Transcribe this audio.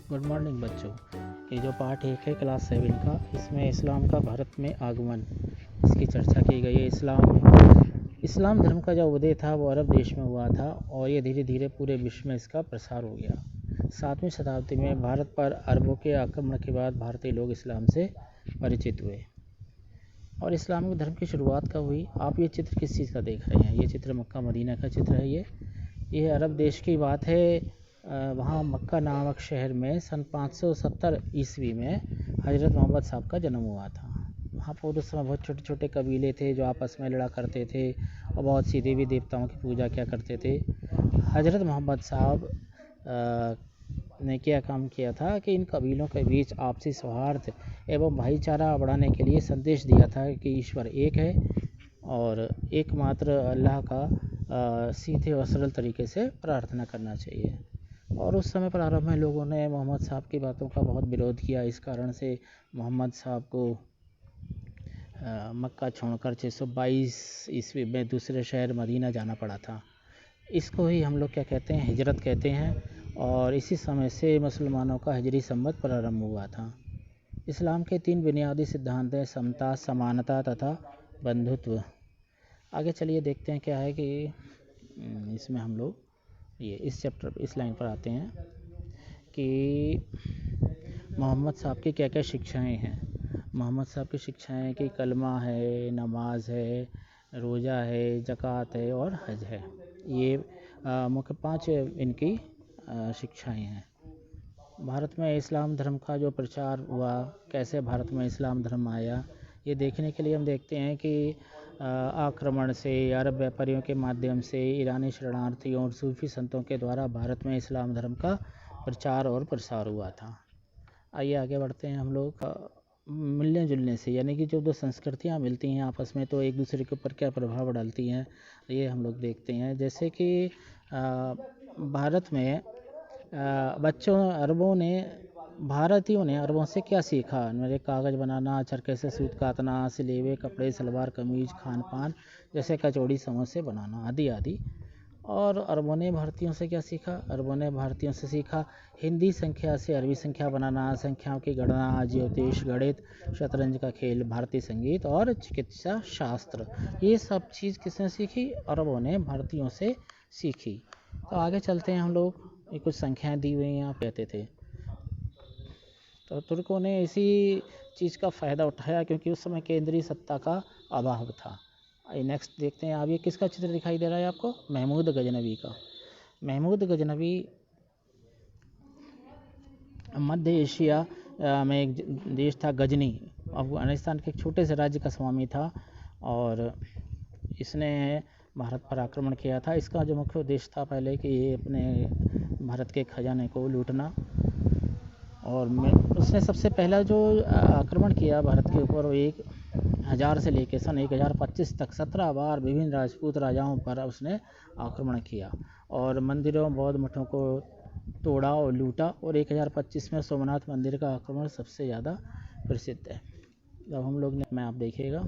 Good morning बच्चों। ये जो पार्ट 1 है क्लास 7 का, इसमें इस्लाम का भारत में आगमन, इसकी चर्चा की गई है। इस्लाम धर्म का जो उदय था वो अरब देश में हुआ था और ये धीरे धीरे पूरे विश्व में इसका प्रसार हो गया। 7वीं शताब्दी में भारत पर अरबों के आक्रमण के बाद भारतीय लोग इस्लाम से परिचित हुए। और इस्लामिक धर्म की शुरुआत कब हुई? आप ये चित्र किस चीज़ का देख रहे हैं? ये चित्र मक्का मदीना का चित्र है। ये अरब देश की बात है। वहाँ मक्का नामक शहर में सन 570 ईस्वी में हज़रत मोहम्मद साहब का जन्म हुआ था। वहाँ पर उस समय बहुत छोटे छोटे कबीले थे जो आपस में लड़ा करते थे और बहुत सी देवी देवताओं की पूजा किया करते थे। हज़रत मोहम्मद साहब ने क्या काम किया था कि इन कबीलों के बीच आपसी सौहार्द एवं भाईचारा बढ़ाने के लिए संदेश दिया था कि ईश्वर एक है और एकमात्र अल्लाह का सीधे और सरल तरीके से प्रार्थना करना चाहिए। और उस समय प्रारंभ में लोगों ने मोहम्मद साहब की बातों का बहुत विरोध किया। इस कारण से मोहम्मद साहब को मक्का छोड़कर 622 ईस्वी में दूसरे शहर मदीना जाना पड़ा था। इसको ही हम लोग क्या कहते हैं, हिजरत कहते हैं। और इसी समय से मुसलमानों का हिजरी संवत प्रारंभ हुआ था। इस्लाम के 3 बुनियादी सिद्धांत हैं, समता, समानता तथा बंधुत्व। आगे चलिए देखते हैं क्या है कि इसमें हम लोग इस चैप्टर इस लाइन पर आते हैं कि मोहम्मद साहब की क्या क्या शिक्षाएं हैं। मोहम्मद साहब की शिक्षाएं कि कलमा है, नमाज है, रोज़ा है, ज़कात है और हज है। ये मुख्य 5 इनकी शिक्षाएं हैं। भारत में इस्लाम धर्म का जो प्रचार हुआ, कैसे भारत में इस्लाम धर्म आया, ये देखने के लिए हम देखते हैं कि आक्रमण से, अरब व्यापारियों के माध्यम से, ईरानी शरणार्थियों और सूफी संतों के द्वारा भारत में इस्लाम धर्म का प्रचार और प्रसार हुआ था। आइए आगे बढ़ते हैं हम लोग। मिलने जुलने से, यानी कि जो 2 संस्कृतियाँ मिलती हैं आपस में तो एक दूसरे के ऊपर क्या प्रभाव डालती हैं, ये हम लोग देखते हैं। जैसे कि भारत में भारतीयों ने अरबों से क्या सीखा? मेरे कागज़ बनाना, चरखे से सूत काटना, सिलेवे कपड़े, सलवार कमीज, खान पान जैसे कचौड़ी समोसे बनाना आदि आदि। और अरबों ने भारतीयों से क्या सीखा? अरबों ने भारतीयों से सीखा हिंदी संख्या से अरबी संख्या बनाना, संख्याओं की गणना, ज्योतिष, गणित, शतरंज का खेल, भारतीय संगीत और चिकित्सा शास्त्र। ये सब चीज़ किसने सीखी? अरबों ने भारतीयों से सीखी। तो आगे चलते हैं हम लोग। ये कुछ संख्याएं दी हुई हैं, यहाँ कहते थे। तो तुर्कों ने इसी चीज़ का फ़ायदा उठाया क्योंकि उस समय केंद्रीय सत्ता का अभाव था। नेक्स्ट देखते हैं। अब ये किसका चित्र दिखाई दे रहा है आपको? महमूद गजनवी का। महमूद गजनवी मध्य एशिया में एक देश था गजनी, अफगानिस्तान के एक छोटे से राज्य का स्वामी था और इसने भारत पर आक्रमण किया था। इसका जो मुख्य उद्देश्य था पहले कि ये अपने भारत के खजाने को लूटना। और उसने सबसे पहला जो आक्रमण किया भारत के ऊपर, वो 1000 से लेकर सन 1025 तक 17 बार विभिन्न राजपूत राजाओं पर उसने आक्रमण किया और मंदिरों, बौद्ध मठों को तोड़ा और लूटा। और 1025 में सोमनाथ मंदिर का आक्रमण सबसे ज़्यादा प्रसिद्ध है। जब हम लोग ने, मैं आप देखिएगा,